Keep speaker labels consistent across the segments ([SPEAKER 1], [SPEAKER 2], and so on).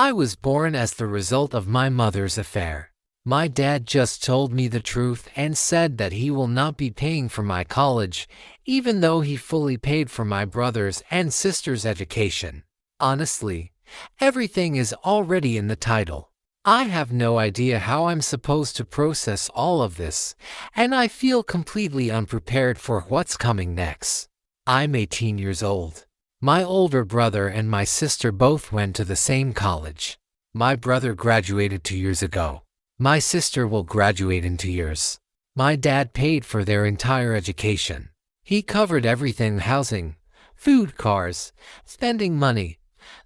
[SPEAKER 1] I was born as the result of my mother's affair. My dad just told me the truth and said that he will not be paying for my college, even though he fully paid for my brother's and sister's education. Honestly, everything is already in the title. I have no idea how I'm supposed to process all of this, and I feel completely unprepared for what's coming next. I'm 18 years old. My older brother and my sister both went to the same college. My brother graduated 2 years ago. My sister will graduate in 2 years. My dad paid for their entire education. He covered everything: housing, food, cars, spending money,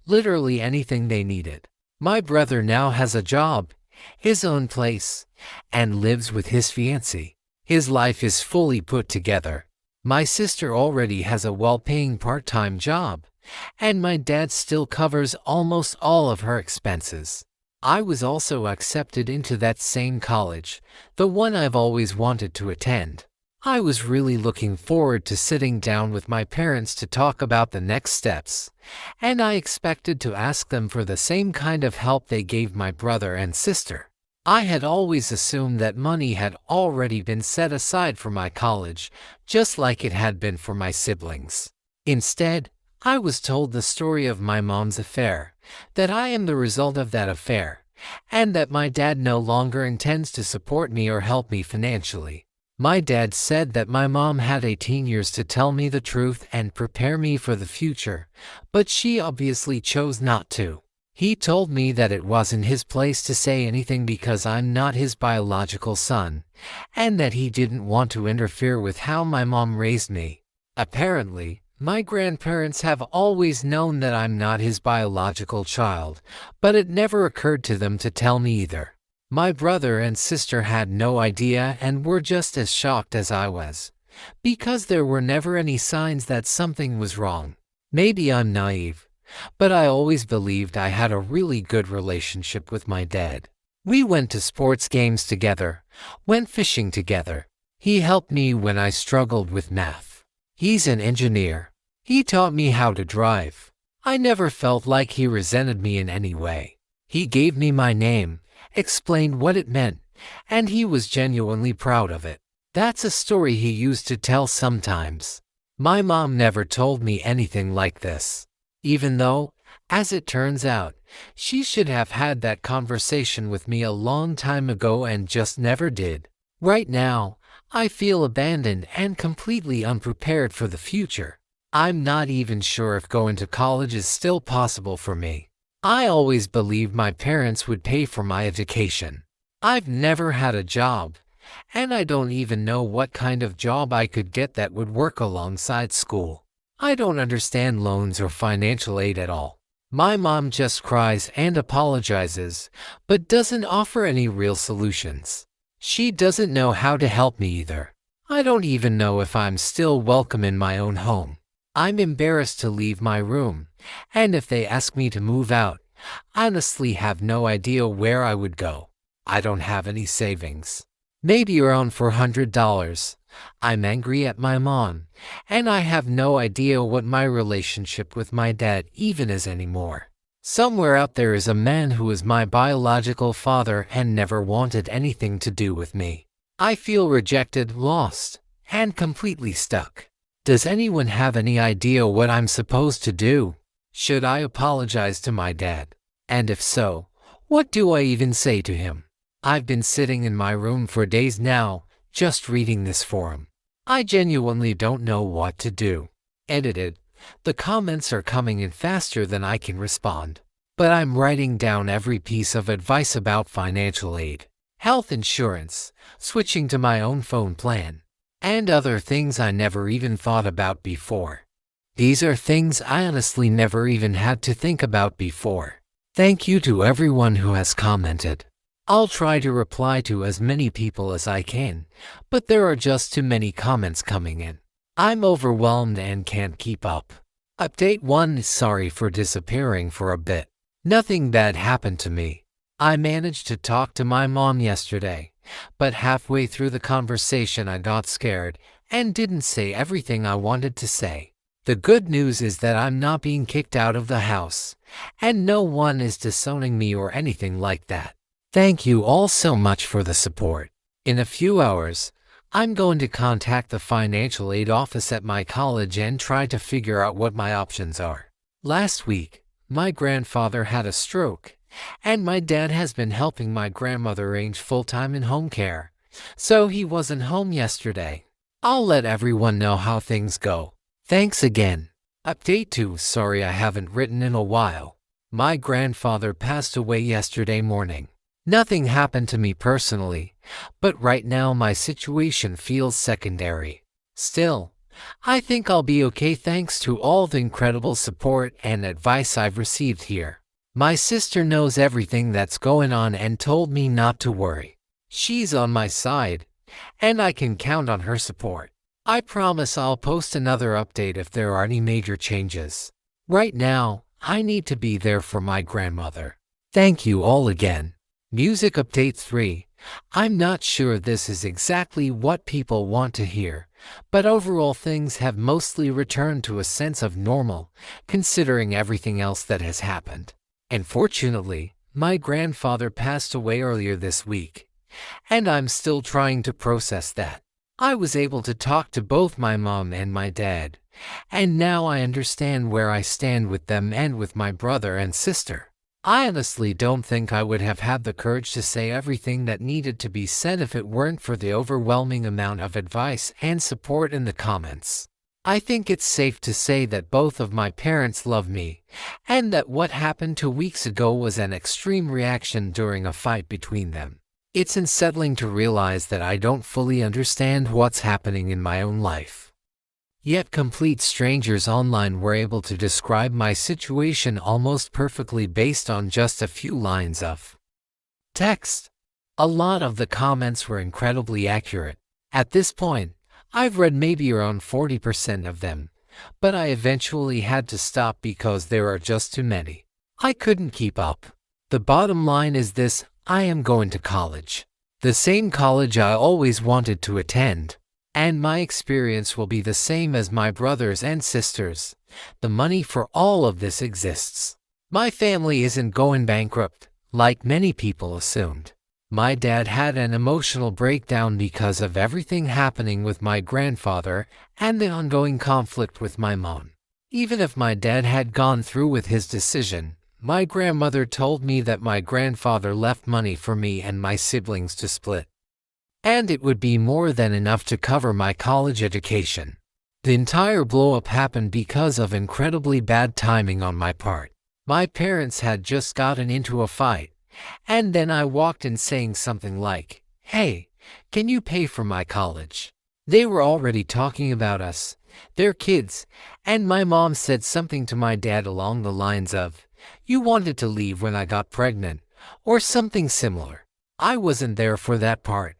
[SPEAKER 1] literally anything they needed. My brother now has a job, his own place, and lives with his fiancée. His life is fully put together. My sister already has a well-paying part-time job, and my dad still covers almost all of her expenses. I was also accepted into that same college, the one I've always wanted to attend. I was really looking forward to sitting down with my parents to talk about the next steps, and I expected to ask them for the same kind of help they gave my brother and sister. I had always assumed that money had already been set aside for my college, just like it had been for my siblings. Instead, I was told the story of my mom's affair, that I am the result of that affair, and that my dad no longer intends to support me or help me financially. My dad said that my mom had 18 years to tell me the truth and prepare me for the future, but she obviously chose not to. He told me that it wasn't his place to say anything because I'm not his biological son, and that he didn't want to interfere with how my mom raised me. Apparently, my grandparents have always known that I'm not his biological child, but it never occurred to them to tell me either. My brother and sister had no idea and were just as shocked as I was, because there were never any signs that something was wrong. Maybe I'm naive, but I always believed I had a really good relationship with my dad. We went to sports games together, went fishing together. He helped me when I struggled with math. He's an engineer. He taught me how to drive. I never felt like he resented me in any way. He gave me my name, explained what it meant, and he was genuinely proud of it. That's a story he used to tell sometimes. My mom never told me anything like this, even though, as it turns out, she should have had that conversation with me a long time ago and just never did. Right now, I feel abandoned and completely unprepared for the future. I'm not even sure if going to college is still possible for me. I always believed my parents would pay for my education. I've never had a job, and I don't even know what kind of job I could get that would work alongside school. I don't understand loans or financial aid at all. My mom just cries and apologizes, but doesn't offer any real solutions. She doesn't know how to help me either. I don't even know if I'm still welcome in my own home. I'm embarrassed to leave my room, and if they ask me to move out, I honestly have no idea where I would go. I don't have any savings. Maybe around $400. I'm angry at my mom, and I have no idea what my relationship with my dad even is anymore. Somewhere out there is a man who is my biological father and never wanted anything to do with me. I feel rejected, lost, and completely stuck. Does anyone have any idea what I'm supposed to do? Should I apologize to my dad? And if so, what do I even say to him? I've been sitting in my room for days now, just reading this forum. I genuinely don't know what to do. Edited. The comments are coming in faster than I can respond. But I'm writing down every piece of advice about financial aid, health insurance, switching to my own phone plan, and other things I never even thought about before. These are things I honestly never even had to think about before. Thank you to everyone who has commented. I'll try to reply to as many people as I can, but there are just too many comments coming in. I'm overwhelmed and can't keep up. Update 1. Sorry for disappearing for a bit. Nothing bad happened to me. I managed to talk to my mom yesterday, but halfway through the conversation I got scared and didn't say everything I wanted to say. The good news is that I'm not being kicked out of the house, and no one is disowning me or anything like that. Thank you all so much for the support. In a few hours, I'm going to contact the financial aid office at my college and try to figure out what my options are. Last week, my grandfather had a stroke, and my dad has been helping my grandmother arrange full-time in home care, so he wasn't home yesterday. I'll let everyone know how things go. Thanks again. Update 2. Sorry I haven't written in a while. My grandfather passed away yesterday morning. Nothing happened to me personally, but right now my situation feels secondary. Still, I think I'll be okay thanks to all the incredible support and advice I've received here. My sister knows everything that's going on and told me not to worry. She's on my side, and I can count on her support. I promise I'll post another update if there are any major changes. Right now, I need to be there for my grandmother. Thank you all again. Music Update 3. I'm not sure this is exactly what people want to hear, but overall things have mostly returned to a sense of normal, considering everything else that has happened. Unfortunately, my grandfather passed away earlier this week, and I'm still trying to process that. I was able to talk to both my mom and my dad, and now I understand where I stand with them and with my brother and sister. I honestly don't think I would have had the courage to say everything that needed to be said if it weren't for the overwhelming amount of advice and support in the comments. I think it's safe to say that both of my parents love me, and that what happened 2 weeks ago was an extreme reaction during a fight between them. It's unsettling to realize that I don't fully understand what's happening in my own life. Yet complete strangers online were able to describe my situation almost perfectly based on just a few lines of text. A lot of the comments were incredibly accurate. At this point, I've read maybe around 40% of them, but I eventually had to stop because there are just too many. I couldn't keep up. The bottom line is this: I am going to college. The same college I always wanted to attend. And my experience will be the same as my brothers and sisters. The money for all of this exists. My family isn't going bankrupt, like many people assumed. My dad had an emotional breakdown because of everything happening with my grandfather and the ongoing conflict with my mom. Even if my dad had gone through with his decision, my grandmother told me that my grandfather left money for me and my siblings to split, and it would be more than enough to cover my college education. The entire blow-up happened because of incredibly bad timing on my part. My parents had just gotten into a fight, and then I walked in saying something like, "Hey, can you pay for my college?" They were already talking about us, their kids, and my mom said something to my dad along the lines of, "You wanted to leave when I got pregnant," or something similar. I wasn't there for that part.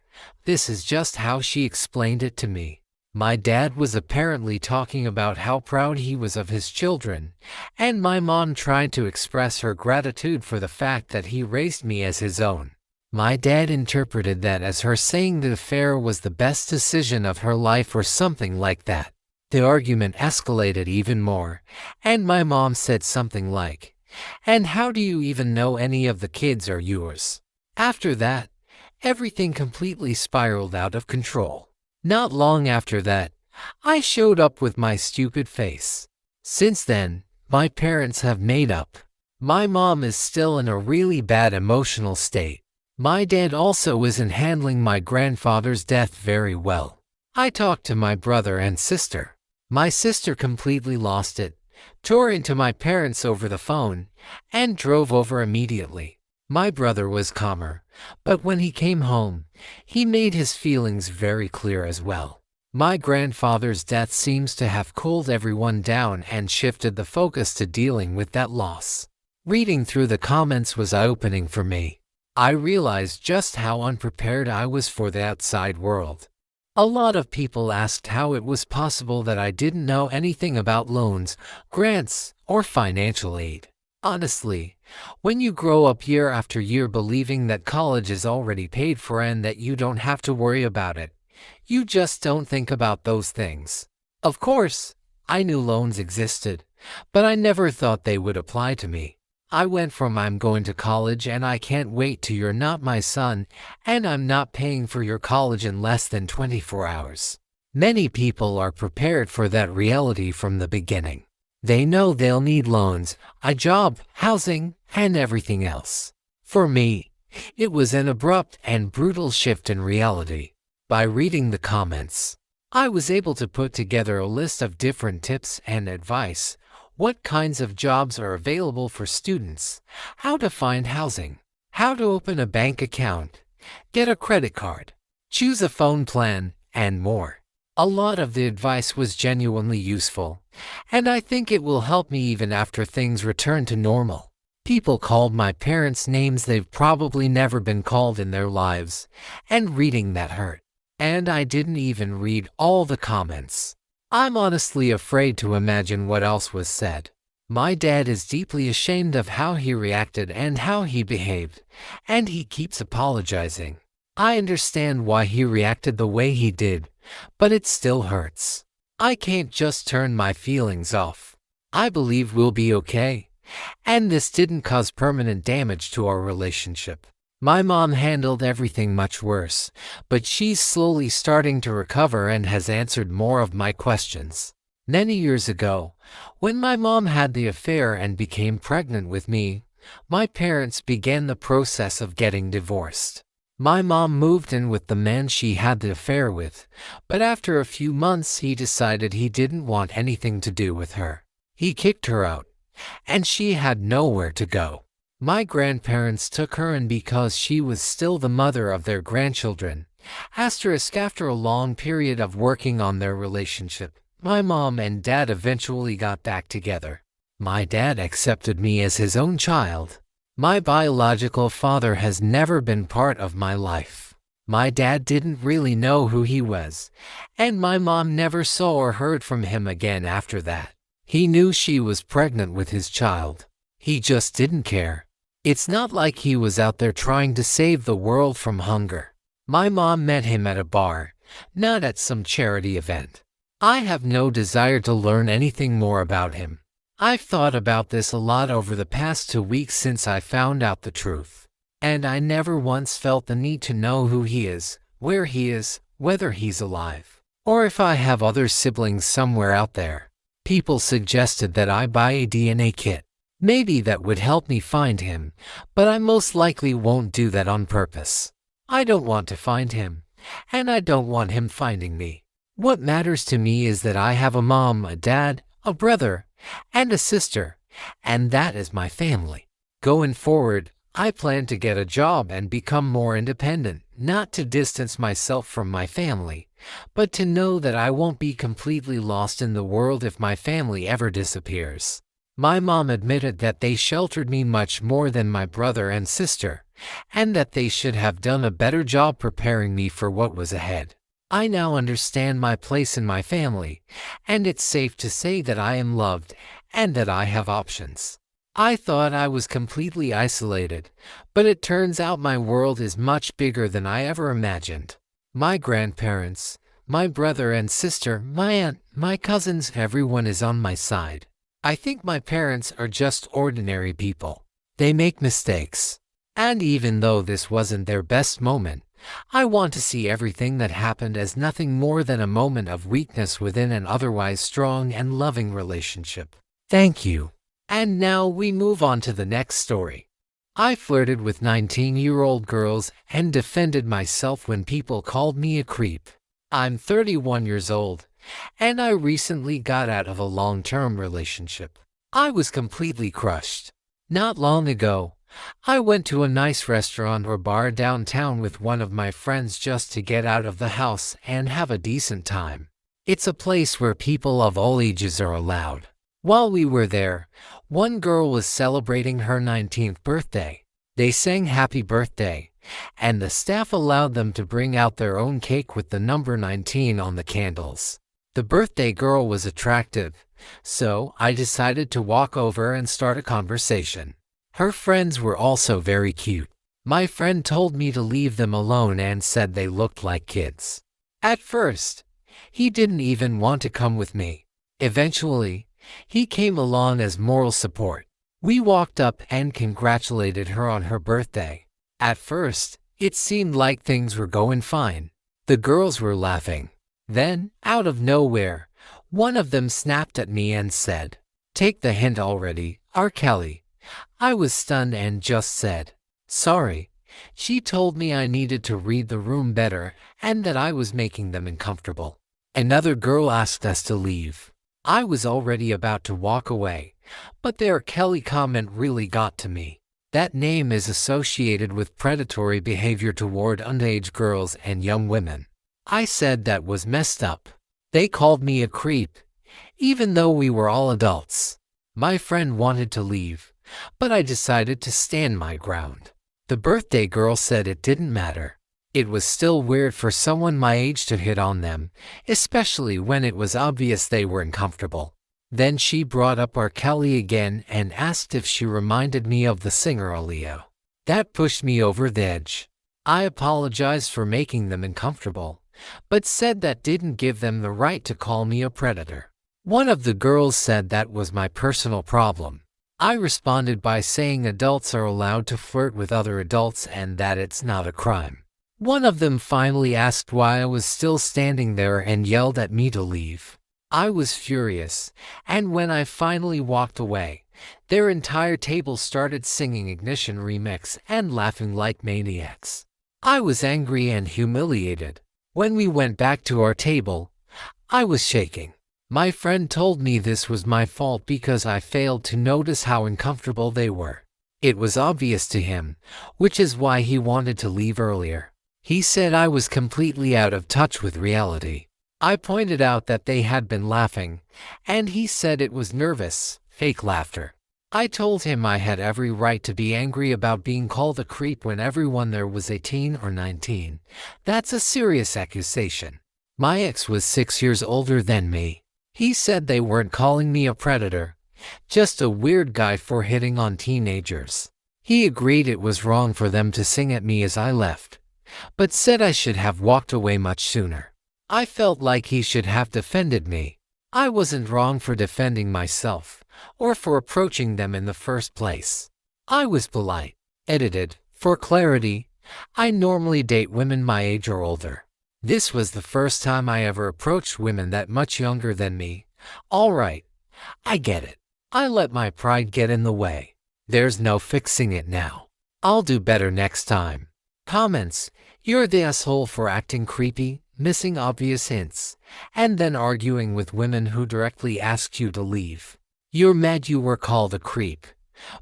[SPEAKER 1] This is just how she explained it to me. My dad was apparently talking about how proud he was of his children, and my mom tried to express her gratitude for the fact that he raised me as his own. My dad interpreted that as her saying the affair was the best decision of her life or something like that. The argument escalated even more, and my mom said something like, "And how do you even know any of the kids are yours?" After that, everything completely spiraled out of control. Not long after that, I showed up with my stupid face. Since then, my parents have made up. My mom is still in a really bad emotional state. My dad also isn't handling my grandfather's death very well. I talked to my brother and sister. My sister completely lost it, tore into my parents over the phone, and drove over immediately. My brother was calmer, but when he came home, he made his feelings very clear as well. My grandfather's death seems to have cooled everyone down and shifted the focus to dealing with that loss. Reading through the comments was eye-opening for me. I realized just how unprepared I was for the outside world. A lot of people asked how it was possible that I didn't know anything about loans, grants, or financial aid. Honestly, when you grow up year after year believing that college is already paid for and that you don't have to worry about it, you just don't think about those things. Of course, I knew loans existed, but I never thought they would apply to me. I went from "I'm going to college and I can't wait" to "You're not my son and I'm not paying for your college" in less than 24 hours. Many people are prepared for that reality from the beginning. They know they'll need loans, a job, housing, and everything else. For me, it was an abrupt and brutal shift in reality. By reading the comments, I was able to put together a list of different tips and advice: what kinds of jobs are available for students, how to find housing, how to open a bank account, get a credit card, choose a phone plan, and more. A lot of the advice was genuinely useful, and I think it will help me even after things return to normal. People called my parents names they've probably never been called in their lives, and reading that hurt. And I didn't even read all the comments. I'm honestly afraid to imagine what else was said. My dad is deeply ashamed of how he reacted and how he behaved, and he keeps apologizing. I understand why he reacted the way he did, but it still hurts. I can't just turn my feelings off. I believe we'll be okay, and this didn't cause permanent damage to our relationship. My mom handled everything much worse, but she's slowly starting to recover and has answered more of my questions. Many years ago, when my mom had the affair and became pregnant with me, my parents began the process of getting divorced. My mom moved in with the man she had the affair with, but after a few months he decided he didn't want anything to do with her. He kicked her out, and she had nowhere to go. My grandparents took her in because she was still the mother of their grandchildren. After a long period of working on their relationship, my mom and dad eventually got back together. My dad accepted me as his own child. My biological father has never been part of my life. My dad didn't really know who he was, and my mom never saw or heard from him again after that. He knew she was pregnant with his child. He just didn't care. It's not like he was out there trying to save the world from hunger. My mom met him at a bar, not at some charity event. I have no desire to learn anything more about him. I've thought about this a lot over the past 2 weeks since I found out the truth, and I never once felt the need to know who he is, where he is, whether he's alive, or if I have other siblings somewhere out there. People suggested that I buy a DNA kit. Maybe that would help me find him, but I most likely won't do that on purpose. I don't want to find him, and I don't want him finding me. What matters to me is that I have a mom, a dad, a brother, and a sister, and that is my family. Going forward, I plan to get a job and become more independent, not to distance myself from my family, but to know that I won't be completely lost in the world if my family ever disappears. My mom admitted that they sheltered me much more than my brother and sister, and that they should have done a better job preparing me for what was ahead. I now understand my place in my family, and it's safe to say that I am loved and that I have options. I thought I was completely isolated, but it turns out my world is much bigger than I ever imagined. My grandparents, my brother and sister, my aunt, my cousins, everyone is on my side. I think my parents are just ordinary people. They make mistakes. And even though this wasn't their best moment, I want to see everything that happened as nothing more than a moment of weakness within an otherwise strong and loving relationship. Thank you. And now we move on to the next story. I flirted with 19-year-old girls and defended myself when people called me a creep. I'm 31 years old, and I recently got out of a long-term relationship. I was completely crushed. Not long ago, I went to a nice restaurant or bar downtown with one of my friends just to get out of the house and have a decent time. It's a place where people of all ages are allowed. While we were there, one girl was celebrating her 19th birthday. They sang happy birthday, and the staff allowed them to bring out their own cake with the number 19 on the candles. The birthday girl was attractive, so I decided to walk over and start a conversation. Her friends were also very cute. My friend told me to leave them alone and said they looked like kids. At first, he didn't even want to come with me. Eventually, he came along as moral support. We walked up and congratulated her on her birthday. At first, it seemed like things were going fine. The girls were laughing. Then, out of nowhere, one of them snapped at me and said, "Take the hint already, R. Kelly." I was stunned and just said, "Sorry." She told me I needed to read the room better and that I was making them uncomfortable. Another girl asked us to leave. I was already about to walk away, but their Kelly comment really got to me. That name is associated with predatory behavior toward underage girls and young women. I said that was messed up. They called me a creep, even though we were all adults. My friend wanted to leave, but I decided to stand my ground. The birthday girl said it didn't matter. It was still weird for someone my age to hit on them, especially when it was obvious they were uncomfortable. Then she brought up R. Kelly again and asked if she reminded me of the singer Aaliyah. That pushed me over the edge. I apologized for making them uncomfortable, but said that didn't give them the right to call me a predator. One of the girls said that was my personal problem. I responded by saying adults are allowed to flirt with other adults and that it's not a crime. One of them finally asked why I was still standing there and yelled at me to leave. I was furious, and when I finally walked away, their entire table started singing Ignition Remix and laughing like maniacs. I was angry and humiliated. When we went back to our table, I was shaking. My friend told me this was my fault because I failed to notice how uncomfortable they were. It was obvious to him, which is why he wanted to leave earlier. He said I was completely out of touch with reality. I pointed out that they had been laughing, and he said it was nervous, fake laughter. I told him I had every right to be angry about being called a creep when everyone there was 18 or 19. That's a serious accusation. My ex was 6 years older than me. He said they weren't calling me a predator, just a weird guy for hitting on teenagers. He agreed it was wrong for them to sing at me as I left, but said I should have walked away much sooner. I felt like he should have defended me. I wasn't wrong for defending myself, or for approaching them in the first place. I was polite. Edited. For clarity, I normally date women my age or older. This was the first time I ever approached women that much younger than me. All right, I get it. I let my pride get in the way. There's no fixing it now. I'll do better next time. Comments: you're the asshole for acting creepy, missing obvious hints, and then arguing with women who directly asked you to leave. You're mad you were called a creep,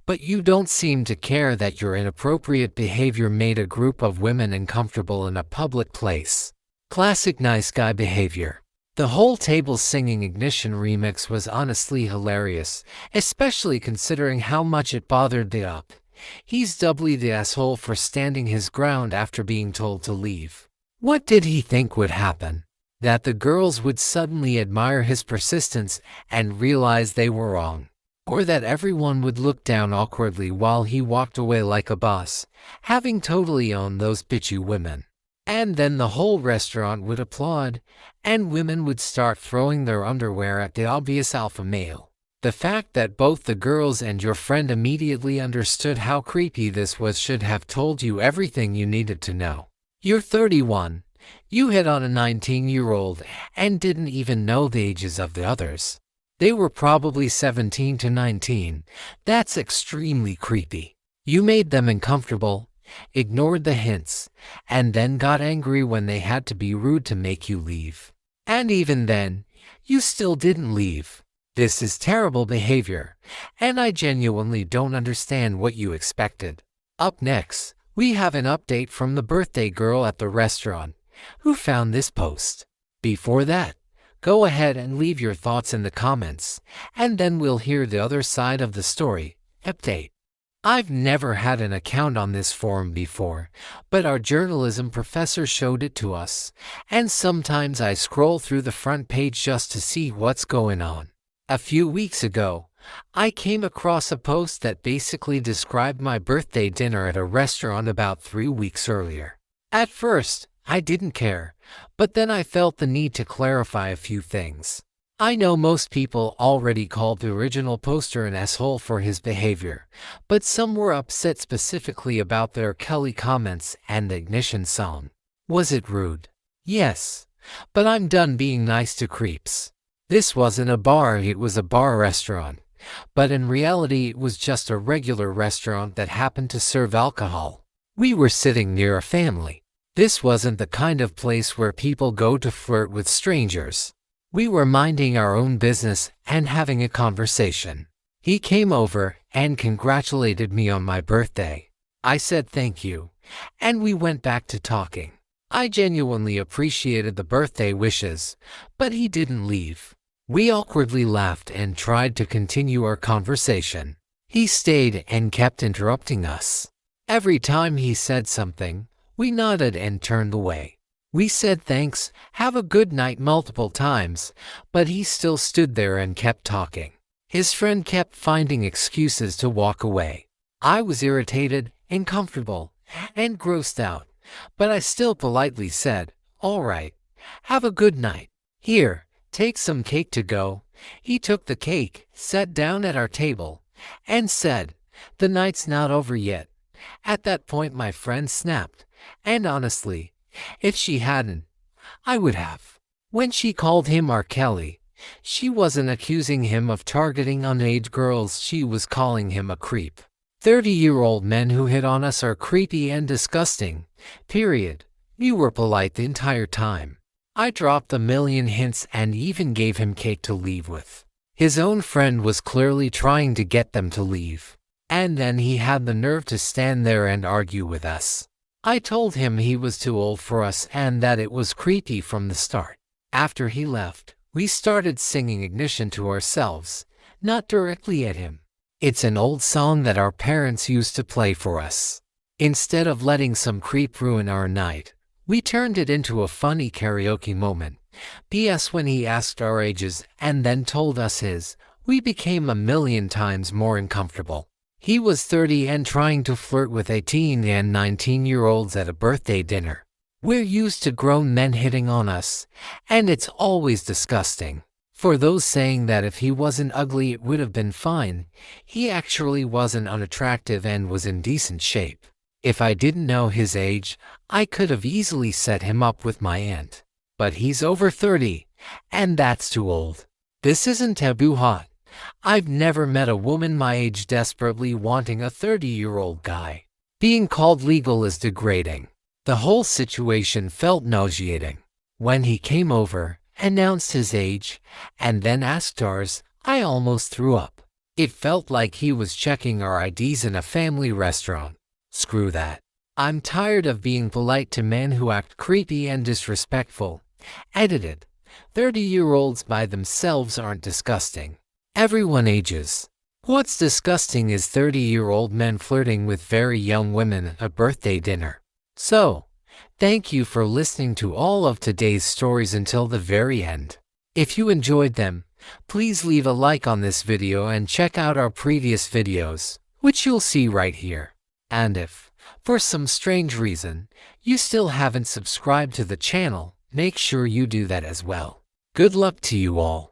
[SPEAKER 1] but you don't seem to care that your inappropriate behavior made a group of women uncomfortable in a public place. Classic nice guy behavior. The whole table singing Ignition Remix was honestly hilarious, especially considering how much it bothered the up. He's doubly the asshole for standing his ground after being told to leave. What did he think would happen? That the girls would suddenly admire his persistence and realize they were wrong? Or that everyone would look down awkwardly while he walked away like a boss, having totally owned those bitchy women? And then the whole restaurant would applaud, and women would start throwing their underwear at the obvious alpha male. The fact that both the girls and your friend immediately understood how creepy this was should have told you everything you needed to know. You're 31. You hit on a 19-year-old and didn't even know the ages of the others. They were probably 17 to 19. That's extremely creepy. You made them uncomfortable, ignored the hints, and then got angry when they had to be rude to make you leave. And even then, you still didn't leave. This is terrible behavior, and I genuinely don't understand what you expected. Up next, we have an update from the birthday girl at the restaurant, who found this post. Before that, go ahead and leave your thoughts in the comments, and then we'll hear the other side of the story. Update. I've never had an account on this forum before, but our journalism professor showed it to us, and sometimes I scroll through the front page just to see what's going on. A few weeks ago, I came across a post that basically described my birthday dinner at a restaurant about 3 weeks earlier. At first, I didn't care, but then I felt the need to clarify a few things. I know most people already called the original poster an asshole for his behavior, but some were upset specifically about their Kelly comments and the Ignition song. Was it rude? Yes. But I'm done being nice to creeps. This wasn't a bar, it was a bar restaurant. But in reality it was just a regular restaurant that happened to serve alcohol. We were sitting near a family. This wasn't the kind of place where people go to flirt with strangers. We were minding our own business and having a conversation. He came over and congratulated me on my birthday. I said thank you, and we went back to talking. I genuinely appreciated the birthday wishes, but he didn't leave. We awkwardly laughed and tried to continue our conversation. He stayed and kept interrupting us. Every time he said something, we nodded and turned away. We said thanks, have a good night multiple times, but he still stood there and kept talking. His friend kept finding excuses to walk away. I was irritated, uncomfortable, and grossed out, but I still politely said, "All right, have a good night. Here, take some cake to go." He took the cake, sat down at our table, and said, "The night's not over yet." At that point my friend snapped, and honestly, if she hadn't, I would have. When she called him R. Kelly, she wasn't accusing him of targeting underage girls, she was calling him a creep. 30-year-old men who hit on us are creepy and disgusting, period. We were polite the entire time. I dropped a million hints and even gave him cake to leave with. His own friend was clearly trying to get them to leave. And then he had the nerve to stand there and argue with us. I told him he was too old for us and that it was creepy from the start. After he left, we started singing Ignition to ourselves, not directly at him. It's an old song that our parents used to play for us. Instead of letting some creep ruin our night, we turned it into a funny karaoke moment. P.S. When he asked our ages and then told us his, we became a million times more uncomfortable. He was 30 and trying to flirt with 18 and 19-year-olds at a birthday dinner. We're used to grown men hitting on us, and it's always disgusting. For those saying that if he wasn't ugly it would have been fine, he actually wasn't unattractive and was in decent shape. If I didn't know his age, I could have easily set him up with my aunt. But he's over 30, and that's too old. This isn't taboo hot. I've never met a woman my age desperately wanting a 30-year-old guy. Being called legal is degrading. The whole situation felt nauseating. When he came over, announced his age, and then asked ours, I almost threw up. It felt like he was checking our IDs in a family restaurant. Screw that. I'm tired of being polite to men who act creepy and disrespectful. Edited. 30-year-olds by themselves aren't disgusting. Everyone ages. What's disgusting is 30-year-old men flirting with very young women at a birthday dinner. So, thank you for listening to all of today's stories until the very end. If you enjoyed them, please leave a like on this video and check out our previous videos, which you'll see right here. And if, for some strange reason, you still haven't subscribed to the channel, make sure you do that as well. Good luck to you all.